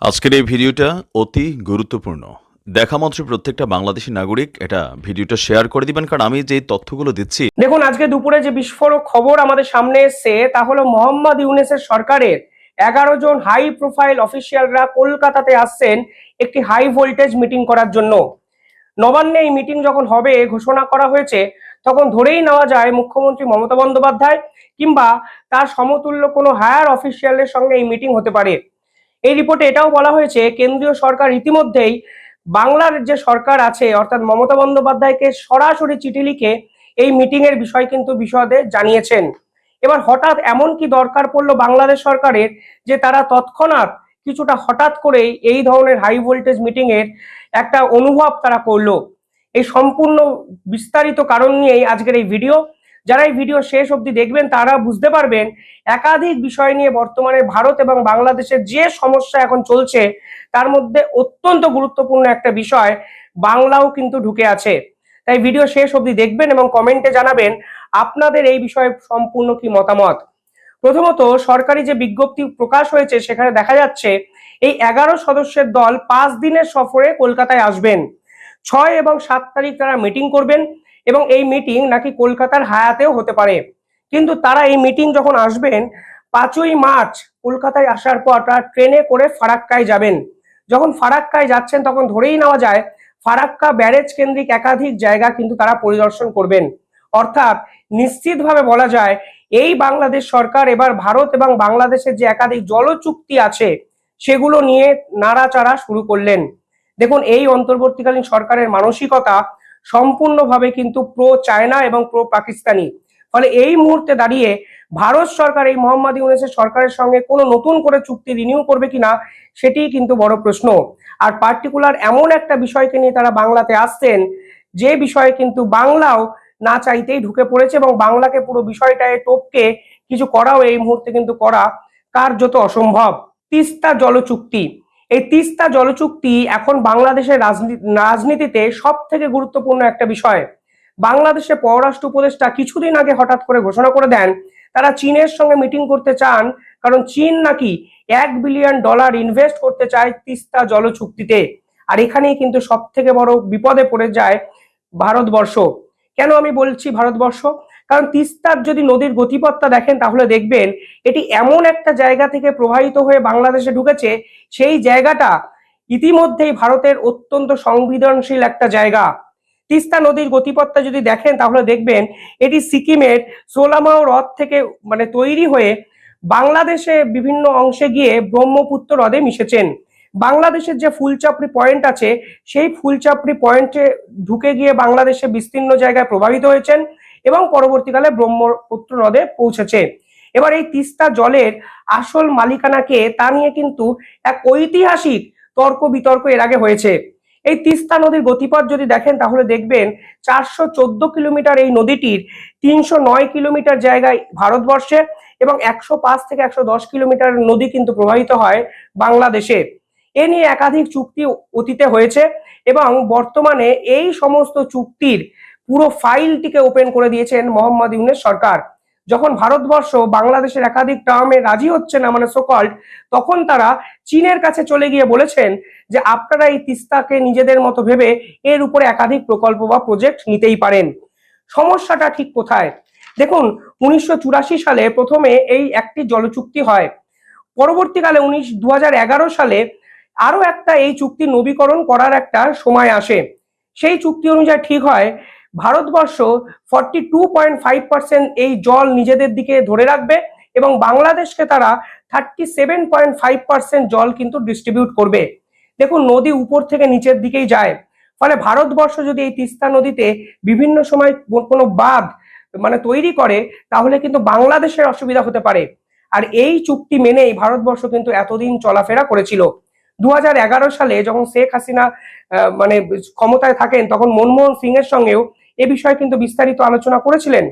আজকের এই ভিডিওটা অতি গুরুত্বপূর্ণ। দেখা মাত্র প্রত্যেকটা বাংলাদেশী নাগরিক এটা ভিডিওটা শেয়ার করে দিবেন, কারণ আমি যে তথ্যগুলো দিচ্ছি। দেখুন, আজকে দুপুরে যে বিস্ফোরক খবর আমাদের সামনে এসছে তা হলো মোহাম্মদ ইউনূসের সরকারের 11 জন হাই প্রোফাইল অফিসিয়ালরা কলকাতাতে আসছেন একটি হাই ভোল্টেজ মিটিং করার জন্য। নবান্নে এই মিটিং যখন হবে ঘোষণা করা হয়েছে, তখন ধরেই নেওয়া যায় মুখ্যমন্ত্রী মমতা বন্দ্যোপাধ্যায় কিংবা তার সমতুল্য কোনো হায়ার অফিসিয়ালের সঙ্গে এই মিটিং হতে পারে। এই রিপোর্টে এটাও বলা হয়েছে কেন্দ্রীয় সরকার ইতিমধ্যেই বাংলার যে সরকার আছে অর্থাৎ মমতা বন্দ্যোপাধ্যায়কে সরাসরি চিঠি লিখে এই মিটিং এর বিষয় কিন্তু বিশদে জানিয়েছেন। এবার হঠাৎ এমন কি দরকার পড়লো বাংলাদেশ সরকারের যে তারা তৎক্ষণাৎ কিছুটা হঠাৎ করেই এই ধরনের হাই ভোল্টেজ মিটিং এর একটা অনুভব তারা করলো। এই সম্পূর্ণ বিস্তারিত কারণ নিয়েই আজকের এই ভিডিও। যারা এই ভিডিও শেষ অবধি দেখবেন তারা বুঝতে পারবেন একাধিক বিষয় নিয়ে বর্তমানে ভারত এবং বাংলাদেশের যে সমস্যা এখন চলছে তার মধ্যে অত্যন্ত গুরুত্বপূর্ণ একটা বিষয় বাংলাও কিন্তু ঢুকে আছে। তাই ভিডিও শেষ অবধি দেখবেন এবং কমেন্টে জানাবেন আপনাদের এই বিষয়ে সম্পূর্ণ কি মতামত। প্রথমত, সরকারি যে বিজ্ঞপ্তি প্রকাশ হয়েছে সেখানে দেখা যাচ্ছে এই 11 সদস্যের দল 5 দিনের সফরে কলকাতায় আসবেন। 6 এবং 7 তারিখ তারা মিটিং করবেন এবং এই মিটিং নাকি কলকাতার হায়াতেও হতে পারে। কিন্তু তারা এই মিটিং যখন আসবেন 5ই মার্চ কলকাতায় আসার পর তারা ট্রেনে করে ফারাক্কায় যাবেন। যখন ফারাক্কায় যাচ্ছেন তখন ধরেই নেওয়া যায় ফারাক্কা ব্যারেজ কেন্দ্রিক একাধিক জায়গা কিন্তু তারা পরিদর্শন করবেন। অর্থাৎ নিশ্চিতভাবে বলা যায় এই বাংলাদেশ সরকার এবার ভারত এবং বাংলাদেশের যে একাধিক জল চুক্তি আছে সেগুলো নিয়ে নাড়াচাড়া শুরু করলেন। দেখুন, এই অন্তর্বর্তীকালীন সরকারের মানসিকতা সম্পূর্ণভাবে কিন্তু প্রো চায়না এবং প্রো পাকিস্তানি। ফলে এই মুহূর্তে দাঁড়িয়ে ভারত সরকার এই মোহাম্মদ ইউনূসের সরকারের সঙ্গে কোনো নতুন করে চুক্তি রিনিউ করবে কিনা সেটি কিন্তু বড় প্রশ্ন। আর পার্টিকুলার এমন একটা বিষয়কে নিয়ে তারা বাংলাতে আসছেন যে বিষয়ে কিন্তু বাংলাও না চাইতেই ঢুকে পড়েছে এবং বাংলাকে পুরো বিষয়টায় টপকে কিছু করাও এই মুহূর্তে কিন্তু করা কার্যত অসম্ভব। তিস্তা জল চুক্তি, এই তিস্তা জল চুক্তি এখন বাংলাদেশের রাজনীতিতে সব থেকে গুরুত্বপূর্ণ একটা বিষয়। বাংলাদেশের পররাষ্ট্র উপদেষ্টা কিছুদিন আগে হঠাৎ করে ঘোষণা করে দেন তারা চীনের সঙ্গে মিটিং করতে চান, কারণ চীন নাকি $1 বিলিয়ন ইনভেস্ট করতে চায় তিস্তা জল চুক্তিতে। আর এখানেই কিন্তু সব থেকে বড় বিপদে পড়ে যায় ভারতবর্ষ। কেন আমি বলছি ভারতবর্ষ? কারণ তিস্তার যদি নদীর গতিপথটা দেখেন তাহলে দেখবেন এটি এমন একটা জায়গা থেকে প্রবাহিত হয়ে বাংলাদেশে ঢুকেছে, সেই জায়গাটা ইতিমধ্যেই ভারতের অত্যন্ত সংবেদনশীল একটা জায়গা। তিস্তা নদীর গতিপথটা যদি দেখেন তাহলে দেখবেন এটি সিকিমের সোলামাও হ্রদ থেকে তৈরি হয়ে বাংলাদেশে বিভিন্ন অংশে গিয়ে ব্রহ্মপুত্র হ্রদে মিশেছেন। বাংলাদেশের যে ফুলচাপড়ি পয়েন্ট আছে সেই ফুলচাপড়ি পয়েন্টে ঢুকে গিয়ে বাংলাদেশে বিস্তীর্ণ জায়গায় প্রভাবিত হয়েছেন এবং পরবর্তীকালে ব্রহ্মপুত্র হ্রদে পৌঁছেছে। এবার এই তিস্তা জলের আসল মালিকানা কে তা নিয়ে কিন্তু এক ঐতিহাসিক তর্ক বিতর্ক এর আগে হয়েছে। এই তিস্তা নদীর গতিপথ যদি দেখেন তাহলে দেখবেন 414 কিলোমিটার এই নদীটির 309 কিলোমিটার জায়গায় ভারতবর্ষে এবং 105 থেকে 110 কিলোমিটার নদী কিন্তু প্রবাহিত হয় বাংলাদেশে। এ নিয়ে একাধিক চুক্তি অতীতে হয়েছে এবং বর্তমানে এই সমস্ত চুক্তির পুরো ফাইলটিকে ওপেন করে দিয়েছেন মোহাম্মদ ইউনূস সরকার। যখন ভারতবর্ষ বাংলাদেশের একাধিক টার্মে রাজি হচ্ছে না সোকল্ড, তখন তারা চীনের কাছে চলে গিয়ে বলেছেন যে আপনারা এই তিস্তাকে নিজেদের মতো ভেবে এর উপরে একাধিক প্রকল্প বা প্রজেক্ট নিতেই পারেন। সমস্যাটা ঠিক কোথায়? দেখুন, 1984 সালে প্রথমে এই একটি জলচুক্তি হয়। পরবর্তীকালে 2011 সালে আরো একটা এই চুক্তি নবীকরণ করার একটা সময় আসে। সেই চুক্তি অনুযায়ী ঠিক হয় ভারতবর্ষ 42.5% এই জল নিজেদের দিকে ধরে রাখবে এবং বাংলাদেশকে তারা 37.5% জল কিন্তু ডিস্ট্রিবিউট করবে। দেখুন, নদী উপর থেকে নিচের দিকেই যায়। ফলে ভারতবর্ষ যদি এই তিস্তা নদীতে বিভিন্ন সময় কোনো বাঁধ তৈরি করে তাহলে কিন্তু বাংলাদেশের অসুবিধা হতে পারে। আর এই চুক্তি মেনেই ভারতবর্ষ কিন্তু এতদিন চলাফেরা করেছিল। 2011 সালে যখন শেখ হাসিনা ক্ষমতায় থাকেন তখন মনমোহন সিং এর সঙ্গেও এ বিষয়ে কিন্তু বিস্তারিত আলোচনা করেছিলেন।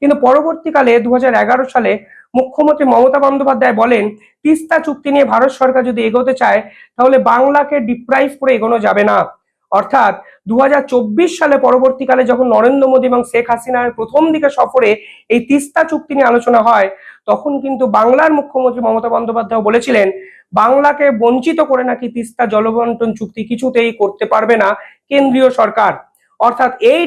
কিন্তু পরবর্তীকালে 2011 সালে মুখ্যমন্ত্রী মমতা বন্দ্যোপাধ্যায় বলেন তিস্তা চুক্তি নিয়ে ভারত সরকার যদি এগোতে চায় তাহলে বাংলাকে ডিপ্রাইভ করে এগোনো যাবে না। অর্থাৎ 2024 সালে পরবর্তীকালে যখন নরেন্দ্র মোদী এবং শেখ হাসিনার প্রথম দিকে সফরে এই তিস্তা চুক্তি নিয়ে আলোচনা হয়, তখন কিন্তু বাংলার মুখ্যমন্ত্রী মমতা বন্দ্যোপাধ্যায় বলেছিলেন বাংলাকে বঞ্চিত করে নাকি তিস্তা জলবন্টন চুক্তি কিছুতেই করতে পারবে না কেন্দ্রীয় সরকার। অর্থাৎ এই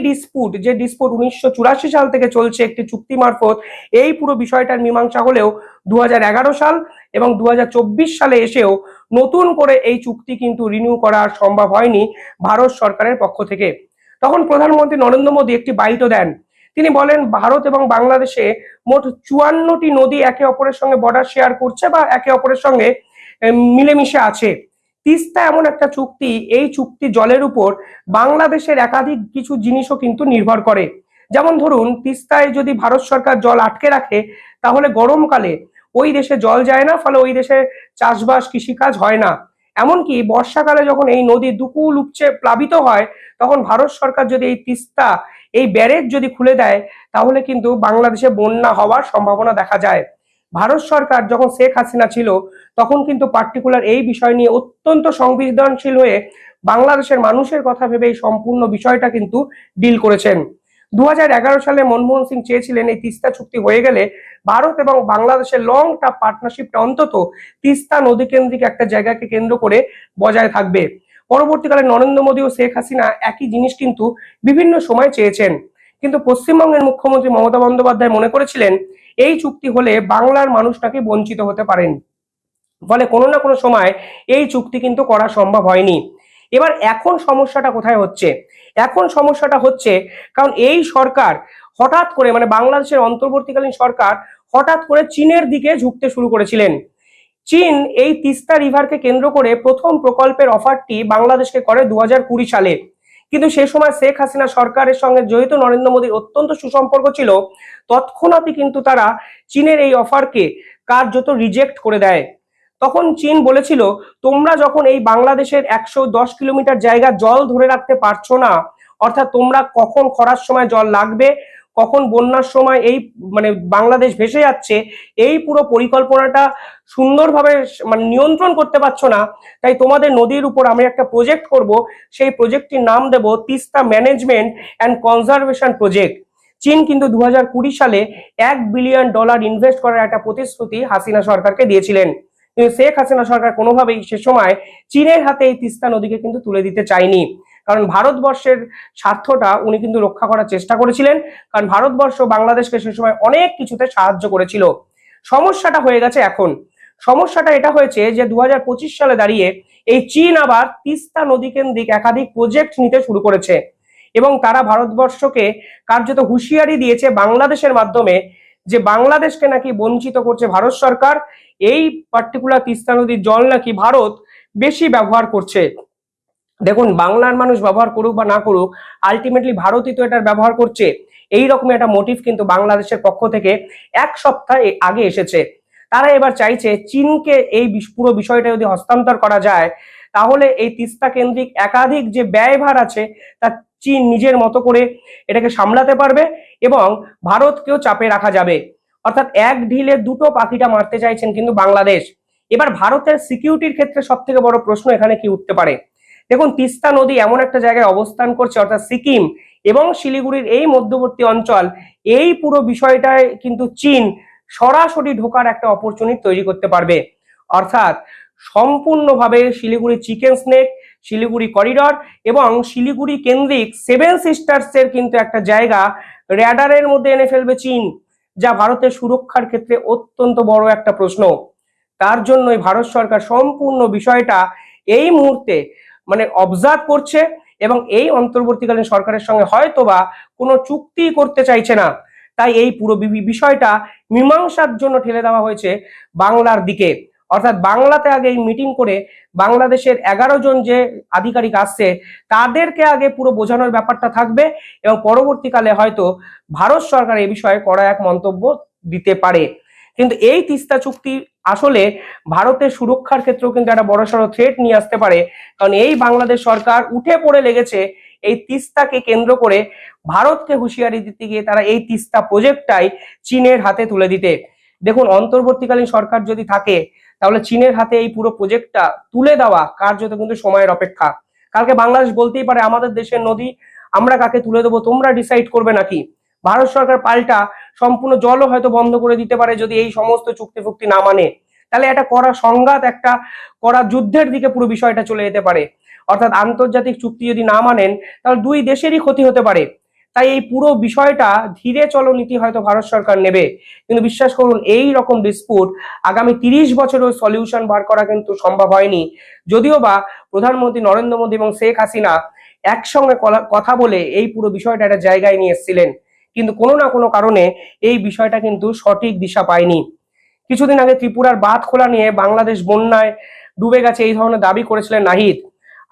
যে ডিসপুট 1984 সাল থেকে চলছে একটি চুক্তি মারফত, এই পুরো বিষয়টার মীমাংসা হলেও 2011 সাল এবং 2024 সালে এসেও নতুন করে এই চুক্তি কিন্তু রিনিউ করা সম্ভব হয়নি ভারত সরকারের পক্ষ থেকে। তখন প্রধানমন্ত্রী নরেন্দ্র মোদী একটি বাইটও দেন। তিনি বলেন ভারত এবং বাংলাদেশে মোট 54টি নদী একে অপরের সঙ্গে বর্ডার শেয়ার করছে বা একে অপরের সঙ্গে মিলেমিশে আছে। তিস্তা এমন একটা চুক্তি, এই চুক্তি জলের উপর বাংলাদেশের একাধিক কিছু জিনিসও কিন্তু নির্ভর করে। যেমন ধরুন, তিস্তায় যদি ভারত সরকার জল আটকে রাখে তাহলে গরমকালে ওই দেশে জল যায় না, ফলে ওই দেশে চাষবাস কৃষিকাজ হয় না। এমনকি বর্ষাকালে যখন এই নদী দুকুল উপচে প্লাবিত হয়, তখন ভারত সরকার যদি এই তিস্তা এই ব্যারেজ যদি খুলে দেয় তাহলে কিন্তু বাংলাদেশে বন্যা হওয়ার সম্ভাবনা দেখা যায়। ভারত সরকার যখন শেখ হাসিনা ছিল তখন কিন্তু পার্টিকুলার এই বিষয় নিয়ে অত্যন্ত সংবেদনশীল হয়ে বাংলাদেশের মানুষের কথা ভেবে এই সম্পূর্ণ বিষয়টা কিন্তু ডিল করেছেন। 2011 সালে মনমোহন সিং চেয়েছিলেন এই তিস্তা চুক্তি হয়ে গেলে ভারত এবং বাংলাদেশের লং টার্ম পার্টনারশিপটা অন্তত তিস্তা নদী কেন্দ্রিক একটা জায়গাকে কেন্দ্র করে বজায় থাকবে। পরবর্তীকালে নরেন্দ্র মোদী ও শেখ হাসিনা একই জিনিস কিন্তু বিভিন্ন সময় চেয়েছেন, কিন্তু পশ্চিমবঙ্গের মুখ্যমন্ত্রী মমতা বন্দ্যোপাধ্যায় মনে করেছিলেন এই চুক্তি হলে বাংলার মানুষ নাকি বঞ্চিত হতে পারেন, ফলে কোনো না কোনো সময় এই চুক্তি কিন্তু করা সম্ভব হয়নি। এবার এখন সমস্যাটা কোথায় হচ্ছে? এখন সমস্যাটা হচ্ছে কারণ এই সরকার হঠাৎ করে, মানে বাংলাদেশের অন্তর্বর্তীকালীন সরকার হঠাৎ করে চীনের দিকে ঝুঁকতে শুরু করেছিলেন। চীন এই তিস্তা রিভারকে কেন্দ্র করে প্রথম প্রকল্পের অফারটি বাংলাদেশকে করে 2020 সালে, কিন্তু সে সময় শেখ হাসিনা সরকারের সঙ্গে যেহেতু নরেন্দ্র মোদীর অত্যন্ত সুসম্পর্ক ছিল, তৎক্ষণাৎই কিন্তু তারা চীনের এই অফারকে কার্যত রিজেক্ট করে দেয়। তখন চীন বলেছিল তোমরা যখন এই বাংলাদেশের 110 কিলোমিটার জায়গা জল ধরে রাখতে পারছো না, অর্থাৎ তোমরা কখন খরার সময় জল লাগবে, কখন বন্যার সময় এই মানে বাংলাদেশ ভেসে যাচ্ছে, এই পুরো পরিকল্পনাটা সুন্দরভাবে মানে নিয়ন্ত্রণ করতে পারছো না, তাই তোমাদের নদীর উপর আমি একটা প্রজেক্ট করব, সেই প্রজেক্টটির নাম দেব Teesta management and conservation project. চীন কিন্তু 2020 সালে $1 বিলিয়ন ইনভেস্ট করার একটা প্রতিশ্রুতি হাসিনা সরকারকে দিয়েছিলেন, কিন্তু শেখ হাসিনা সরকার কোনোভাবেই সে সময় চীনের হাতে এই তিস্তা নদীকে কিন্তু তুলে দিতে চায়নি, কারণ ভারতবর্ষের স্বার্থটা উনি কিন্তু রক্ষা করার চেষ্টা করেছিলেন, কারণ ভারতবর্ষ বাংলাদেশকে সে সময় অনেক কিছুতে সাহায্য করেছিল। সমস্যাটা হয়ে গেছে এখন, সমস্যাটা এটা হয়েছে যে 2025 সালে দাঁড়িয়ে এই চীন আবার তিস্তা নদী কেন্দ্রিক একাধিক প্রজেক্ট নিতে শুরু করেছে এবং তারা ভারতবর্ষকে কার্যত হুঁশিয়ারি দিয়েছে বাংলাদেশের মাধ্যমে যে বাংলাদেশকে নাকি বঞ্চিত করছে ভারত সরকার, এই পার্টিকুলার তিস্তা নদীর জল নাকি ভারত বেশি ব্যবহার করছে। দেখুন, বাংলার মানুষ ব্যবহার করুক বা না করুক, আলটিমেটলি ভারতই তো এটার ব্যবহার করছে, এই রকম একটা মোটিভ কিন্তু বাংলাদেশের পক্ষ থেকে এক সপ্তাহ আগে এসেছে। তারা এবার চাইছে চীনকে এই পুরো বিষয়টা যদি হস্তান্তর করা যায় তাহলে এই তিস্তা কেন্দ্রিক একাধিক যে ব্যয়ভার আছে তা চীন নিজের মতো করে এটাকে সামলাতে পারবে এবং ভারতকেও চাপে রাখা যাবে। অর্থাৎ এক ঢিলে দুটো পাখিটা মারতে চাইছেন কিন্তু বাংলাদেশ। এবার ভারতের সিকিউরিটির ক্ষেত্রে সব থেকে বড় প্রশ্ন এখানে কি উঠতে পারে? দেখুন, তিস্তা নদী এমন একটা জায়গায় অবস্থান করছে, অর্থাৎ সিকিম এবং শিলিগুড়ির এই মধ্যবর্তী অঞ্চল, এই পুরো বিষয়টায় কিন্তু চীন সরাসরি ঢোকার একটা অপরচুনিটি তৈরি করতে পারবে। অর্থাৎ সম্পূর্ণভাবে Siliguri chicken snake, Siliguri corridor এবং শিলিগুড়ি কেন্দ্রিক 7 সিস্টার্স এর কিন্তু একটা জায়গা র্যাডারের মধ্যে এনে ফেলবে চীন, যা ভারতের সুরক্ষার ক্ষেত্রে অত্যন্ত বড় একটা প্রশ্ন। তার জন্যই ভারত সরকার সম্পূর্ণ বিষয়টা এই মুহূর্তে মানে অবজার্ভ করছে এবং এই অন্তর্বর্তীকালীন সরকারের সঙ্গে হয়তোবা কোনো চুক্তি করতে চাইছে না, তাই এই পুরো বিষয়টা মীমাংসার জন্য ঠেলে দেওয়া হয়েছে বাংলার দিকে। অর্থাৎ বাংলাতে আগে এই মিটিং করে বাংলাদেশের 11 জন যে আধিকারিক আসছে তাদেরকে আগে পুরো বোঝানোর ব্যাপারটা থাকবে এবং পরবর্তীকালে হয়তো ভারত সরকার এই বিষয়ে কড়া এক মন্তব্য দিতে পারে। কিন্তু এই তিস্তা চুক্তি আসলে ভারতের সুরক্ষার ক্ষেত্রেও কিন্তু একটা বড়সড় থ্রেট নিয়ে আসতে পারে, কারণ এই বাংলাদেশ সরকার উঠে পড়ে লেগেছে এই তিস্তাকে কেন্দ্র করে ভারতকে হুঁশিয়ারি দিতে গিয়ে তারা এই তিস্তা প্রজেক্টটাই চীনের হাতে তুলে দিতে। দেখুন, অন্তর্বর্তীকালীন সরকার যদি থাকে তাহলে চীনের হাতে এই পুরো প্রজেক্টটা তুলে দেওয়া কার্যত কিন্তু সময়ের অপেক্ষা। কালকে বাংলাদেশ বলতেই পারে আমাদের দেশের নদী, আমরা কাকে তুলে দেবো তোমরা ডিসাইড করবে নাকি। ভারত সরকার পাল্টা সম্পূর্ণ জলও হয়তো বন্ধ করে দিতে পারে যদি এই সমস্ত চুক্তি ফুক্তি না মানে। তাহলে একটা কড়া সংঘাত, একটা কড়া যুদ্ধের দিকে পুরো বিষয়টা চলে যেতে পারে। অর্থাৎ আন্তর্জাতিক চুক্তি যদি না মানেন তাহলে দুই দেশেরই ক্ষতি হতে পারে। তাই এই পুরো বিষয়টা ধীরে চলো নীতি হয়তো ভারত সরকার নেবে, কিন্তু বিশ্বাস করুন এই রকম ডিসপুট আগামী 30 বছরেও সলিউশন বার করা কিন্তু সম্ভব হয়নি। যদিও বা প্রধানমন্ত্রী নরেন্দ্র মোদী এবং শেখ হাসিনা একসঙ্গে কথা বলে এই পুরো বিষয়টা একটা জায়গায় নিয়ে এসেছিলেন, কিন্তু কোনো না কোনো কারণে এই বিষয়টা কিন্তু সঠিক দিশা পায়নি। কিছুদিন আগে ত্রিপুরার বাঁধ খোলা নিয়ে বাংলাদেশ বন্যায় ডুবে গেছে এই ধরনের দাবি করেছিলেন নাহিদ।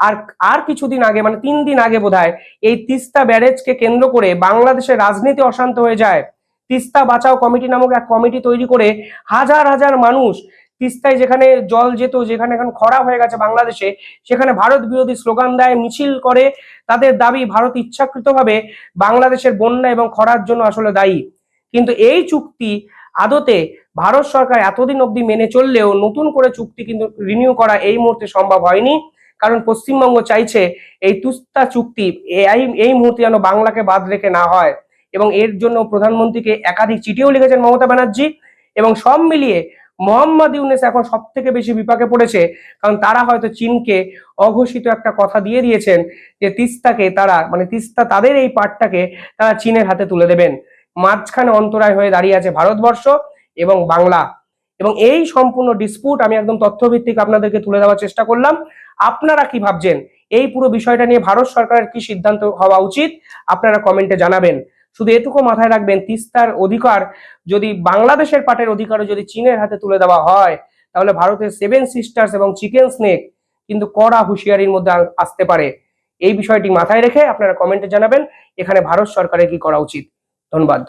আর আর কিছুদিন আগে, মানে 3 দিন আগে বোধহয়, এই তিস্তা ব্যারেজকে কেন্দ্র করে বাংলাদেশের রাজনীতি অশান্ত হয়ে যায়। তিস্তা বাঁচাও কমিটি নামক এক কমিটি তৈরি করে হাজার হাজার মানুষ তিস্তায়, যেখানে জল যেত, যেখানে এখন খরা হয়ে গেছে বাংলাদেশে, সেখানে ভারত বিরোধী স্লোগান দেয়, মিছিল করে। তাদের দাবি ভারত ইচ্ছাকৃতভাবে বাংলাদেশের বন্যা এবং খরার জন্য আসলে দায়ী। কিন্তু এই চুক্তি আদতে ভারত সরকার এতদিন অবধি মেনে চললেও নতুন করে চুক্তি কিন্তু রিনিউ করা এই মুহূর্তে সম্ভব হয়নি, কারণ পশ্চিমবঙ্গ চাইছে এই তিস্তা চুক্তি এই মুহূর্তে যেন বাংলাকে বাদ রেখে না হয়। এবং এর জন্য প্রধানমন্ত্রীকে একাধিক চিঠিও লিখেছেন মমতা ব্যানার্জি। এবং সব মিলিয়ে মোহাম্মদ ইউনূস এখন সব থেকে বেশি বিপাকে পড়েছে, কারণ তারা হয়তো চীনকে অঘোষিত একটা কথা দিয়ে দিয়েছেন যে তিস্তাকে তারা, মানে তিস্তা তাদের এই পার্টটাকে তারা চীনের হাতে তুলে দেবেন। মাঝখানে অন্তরায় হয়ে দাঁড়িয়ে আছে ভারতবর্ষ এবং বাংলা। এবং এই সম্পূর্ণ ডিসপুট আমি একদম তথ্যভিত্তিক আপনাদেরকে তুলে দেওয়ার চেষ্টা করলাম। আপনারা কি ভাবছেন এই পুরো বিষয়টা নিয়ে ভারত সরকারের কি সিদ্ধান্ত হওয়া উচিত আপনারা কমেন্টে জানাবেন। শুধু এটুকু মাথায় রাখবেন, তিস্তার অধিকার যদি বাংলাদেশের পাটের অধিকারও যদি চীনের হাতে তুলে দেওয়া হয় তাহলে ভারতের 7 সিস্টার্স এবং চিকেন স্নেক কিন্তু কড়া হুঁশিয়ারির মধ্যে আসতে পারে। এই বিষয়টি মাথায় রেখে আপনারা কমেন্টে জানাবেন এখানে ভারত সরকারের কি করা উচিত। ধন্যবাদ।